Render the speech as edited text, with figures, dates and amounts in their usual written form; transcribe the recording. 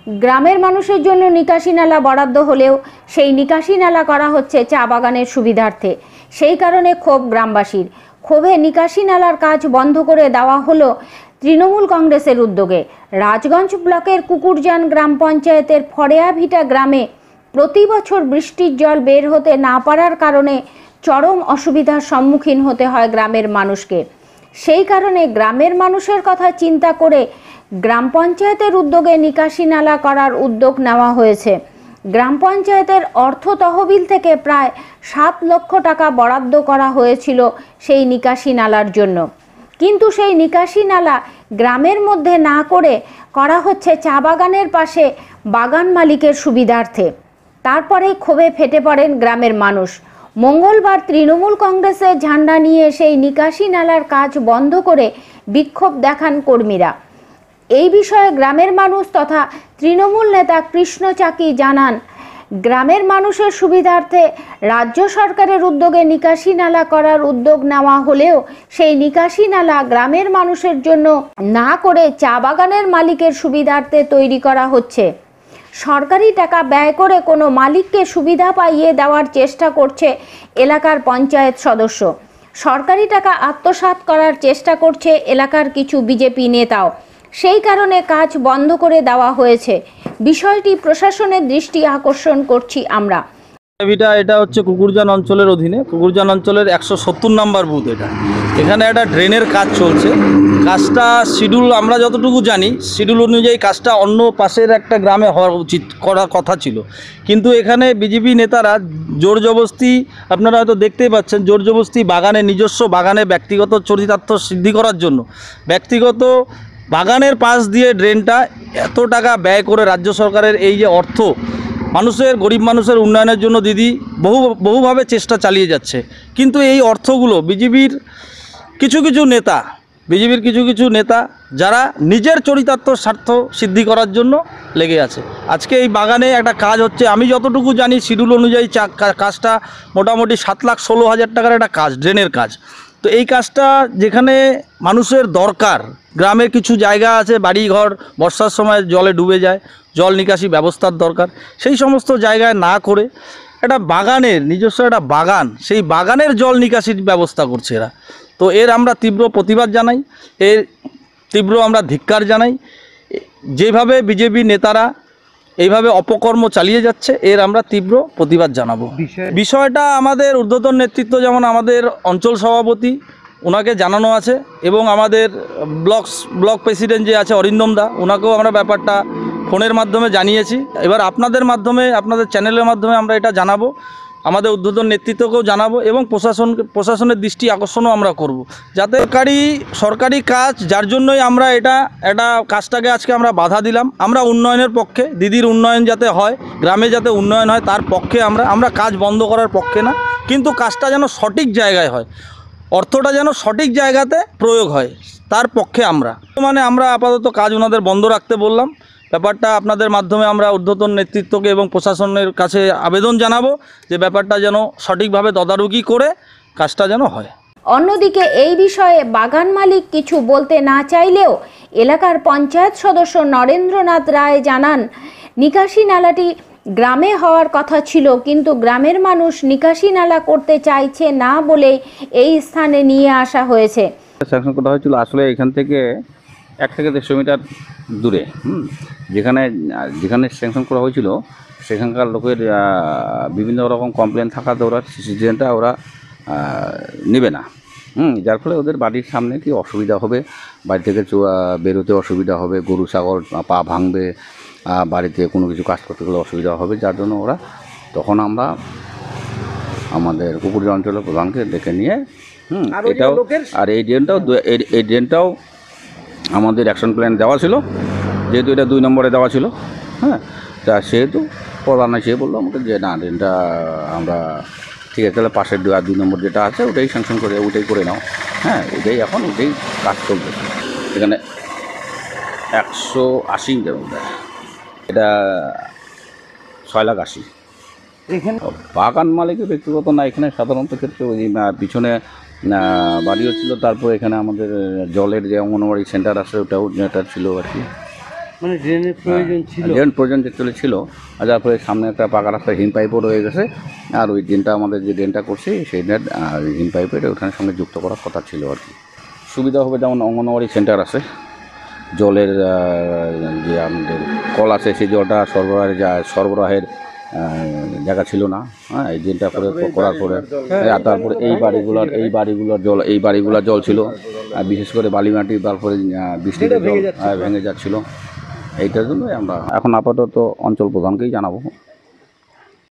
গ্রামের মানুষের জন্য নিকাশি নালা বরাদ্দ হলেও সেই নিকাশি নালা করা হচ্ছে চা বাগানের সুবিধার্থে। সেই কারণে ক্ষোভ গ্রামবাসীর। ক্ষোভে নিকাশি নালার কাজ বন্ধ করে দেওয়া হলো তৃণমূল কংগ্রেসের উদ্যোগে। রাজগঞ্জ ব্লকের কুকুরজান গ্রাম পঞ্চায়েতের ফরেয়াভিটা গ্রামে প্রতি বছর বৃষ্টির জল বের হতে না পারার কারণে চরম অসুবিধার সম্মুখীন হতে হয় গ্রামের মানুষকে। সেই কারণে গ্রামের মানুষের কথা চিন্তা করে গ্রাম পঞ্চায়েতের উদ্যোগে নিকাশি নালা করার উদ্যোগ নেওয়া হয়েছে। গ্রাম পঞ্চায়েতের অর্থ তহবিল থেকে প্রায় 7 লক্ষ টাকা বরাদ্দ করা হয়েছিল সেই নিকাশি নালার জন্য, কিন্তু সেই নিকাশি নালা গ্রামের মধ্যে না করে করা হচ্ছে চা বাগানের পাশে বাগান মালিকের সুবিধার্থে। তারপরে ক্ষোভে ফেটে পড়েন গ্রামের মানুষ। মঙ্গলবার তৃণমূল কংগ্রেসের ঝান্ডা নিয়ে সেই নিকাশি নালার কাজ বন্ধ করে বিক্ষোভ দেখান কর্মীরা। এই বিষয়ে গ্রামের মানুষ তথা তৃণমূল নেতা কৃষ্ণ চাকি জানান, গ্রামের মানুষের সুবিধার্থে রাজ্য সরকারের উদ্যোগে নিকাশি নালা করার উদ্যোগ নেওয়া হলেও সেই নিকাশি নালা গ্রামের মানুষের জন্য না করে চা বাগানের মালিকের সুবিধার্থে তৈরি করা হচ্ছে। সরকারি টাকা ব্যয় করে কোনো মালিককে সুবিধা পাইয়ে দেওয়ার চেষ্টা করছে এলাকার পঞ্চায়েত সদস্য। সরকারি টাকা আত্মসাৎ করার চেষ্টা করছে এলাকার কিছু বিজেপি নেতাও। সেই কারণে কাজ বন্ধ করে দেওয়া হয়েছে। বিষয়টি প্রশাসনের দৃষ্টি আকর্ষণ করছি আমরা। এটা হচ্ছে কুকুরজান অঞ্চলের অধীনে, কুকুরজান অঞ্চলের 170 নম্বর বুথ। এখানে একটা ড্রেনের কাজ চলছে। কাজটা শিডিউল, আমরা যতটুকু জানি শিডিউল অনুযায়ী কাজটা অন্য পাশের একটা গ্রামে হওয়া উচিত, করার কথা ছিল, কিন্তু এখানে বিজেপি নেতারা জোর জবরদস্তি, আপনারা হয়তো দেখতেই পাচ্ছেন, জোর জবরদস্তি বাগানে, নিজস্ব বাগানে ব্যক্তিগত চরিতার্থ সিদ্ধি করার জন্য ব্যক্তিগত বাগানের পাশ দিয়ে ড্রেনটা এত টাকা ব্যয় করে রাজ্য সরকারের এই যে অর্থ মানুষের, গরিব মানুষের উন্নয়নের জন্য দিদি বহুভাবে চেষ্টা চালিয়ে যাচ্ছে, কিন্তু এই অর্থগুলো বিজেপির কিছু কিছু নেতা যারা নিজের চরিতার্থ স্বার্থ সিদ্ধি করার জন্য লেগে আছে। আজকে এই বাগানে একটা কাজ হচ্ছে, আমি যতটুকু জানি শিডিউল অনুযায়ী কাজটা মোটামুটি 7,16,000 টাকার একটা কাজ, ড্রেনের কাজ। তো এই কাজটা যেখানে মানুষের দরকার, গ্রামের কিছু জায়গা আছে বাড়িঘর বর্ষার সময় জলে ডুবে যায়, জল নিকাশি ব্যবস্থার দরকার, সেই সমস্ত জায়গায় না করে একটা বাগানের, নিজস্ব একটা বাগান, সেই বাগানের জল নিকাশির ব্যবস্থা করছে এরা। তো এর আমরা তীব্র প্রতিবাদ জানাই, এর তীব্র আমরা ধিক্কার জানাই। যেভাবে বিজেপি নেতারা এইভাবে অপকর্ম চালিয়ে যাচ্ছে, এর আমরা তীব্র প্রতিবাদ জানাবো। বিষয়টা আমাদের ঊর্ধ্বতন নেতৃত্ব, যেমন আমাদের অঞ্চল সভাপতি, ওনাকে জানানো আছে, এবং আমাদের ব্লক প্রেসিডেন্ট যে আছে অরিন্দম দা, ওনাকেও আমরা ব্যাপারটা ফোনের মাধ্যমে জানিয়েছি। এবার আপনাদের মাধ্যমে, আপনাদের চ্যানেলের মাধ্যমে আমরা এটা জানাবো, আমাদের ঊর্ধ্বতন নেতৃত্বকেও জানাবো, এবং প্রশাসনের দৃষ্টি আকর্ষণও আমরা করব, যাতে সরকারি কাজ, যার জন্যই আমরা এটা কাজটাকে আজকে আমরা বাধা দিলাম। আমরা উন্নয়নের পক্ষে, দিদির উন্নয়ন যাতে হয়, গ্রামে যাতে উন্নয়ন হয় তার পক্ষে আমরা কাজ বন্ধ করার পক্ষে না, কিন্তু কাজটা যেন সঠিক জায়গায় হয়, অর্থটা যেন সঠিক জায়গাতে প্রয়োগ হয় তার পক্ষে আমরা আপাতত কাজ ওনাদের বন্ধ রাখতে বললাম। ব্যাপারটা আপনাদের মাধ্যমে আমরা ঊর্ধ্বতন নেতৃত্বকে এবং প্রশাসনের কাছে আবেদন জানাবো যে ব্যাপারটা যেন সঠিকভাবে তদারকি করে কাজটা যেন হয়। অন্যদিকে এই বিষয়ে বাগান মালিক কিছু বলতে না চাইলেও এলাকার পঞ্চায়েত সদস্য নরেন্দ্রনাথ রায় জানান, নিকাশি নালাটি গ্রামে হওয়ার কথা ছিল, কিন্তু গ্রামের মানুষ নিকাশি নালা করতে চাইছে না বলেই এই স্থানে নিয়ে আসা হয়েছে। স্যাংশন করা হয়েছিল আসলে এখান থেকে 1 থেকে 150 মিটার দূরে, যেখানে স্যাংশন করা হয়েছিল সেখানকার লোকের বিভিন্ন রকম কমপ্লেন থাকাতে ওরা সিজনটা ওরা নেবে না, যার ফলে ওদের বাড়ির সামনে কি অসুবিধা হবে, বাড়ি থেকে বেরোতে অসুবিধা হবে, গরু ছাগল পা ভাঙবে, বাড়িতে কোনো কিছু কাজ করতে গেলে অসুবিধা হবে, যার জন্য ওরা তখন আমরা আমাদের কুকুরজান অঞ্চলের প্রধানকে ডেকে নিয়ে এটাও, আর এই ড্রেনটাও আমাদের অ্যাকশন প্ল্যান দেওয়া ছিল, যেহেতু এটা 2 নম্বরে দেওয়া ছিল, তা সেহেতু প্রধান এসে বললো আমাকে যে না, ড্রেনটা আমরা ঠিক আছে, তাহলে পাশের 2 নম্বর যেটা আছে ওটাই স্যাংশন করে, ওটাই করে নাও। ওটাই এখন ওটাই কাজ চলবে। এখানে 180 মিটার মধ্যে এটা 6,80,000। এখানে বাগান মালিকের ব্যক্তিগত না, এখানে সাধারণত ক্ষেত্রে ওই পিছনে বাড়িও ছিল, তারপর এখানে আমাদের জলের যে অঙ্গনওয়াড়ি সেন্টার আছে ওটাও ছিল আর কি। মানে ড্রেনের প্রয়োজন ছিল। ড্রেন প্রয়োজন অ্যাকচুয়ালি ছিল, আর যার ফলে সামনে একটা পাকা রাস্তা হিম পাইপও রয়ে গেছে, আর ওই ড্রেনটা আমাদের যে ড্রেনটা করছি সেই ড্রেন হিম পাইপের ওখানের সঙ্গে যুক্ত করার কথা ছিল আর কি। সুবিধা হবে যেমন অঙ্গনওয়াড়ি সেন্টার আছে, জলের যে আমাদের কল আছে সেই জলটা সরবরাহের জায়গা ছিল না। হ্যাঁ, এই ড্রেনটা করার পরে আর তারপরে এই বাড়িগুলোর জল ছিল, আর বিশেষ করে বালিমাটি, তারপরে বৃষ্টিতে জল ভেঙে যাচ্ছিল। এইটার জন্যই আমরা এখন আপাতত অঞ্চল প্রধানকেই জানাবো।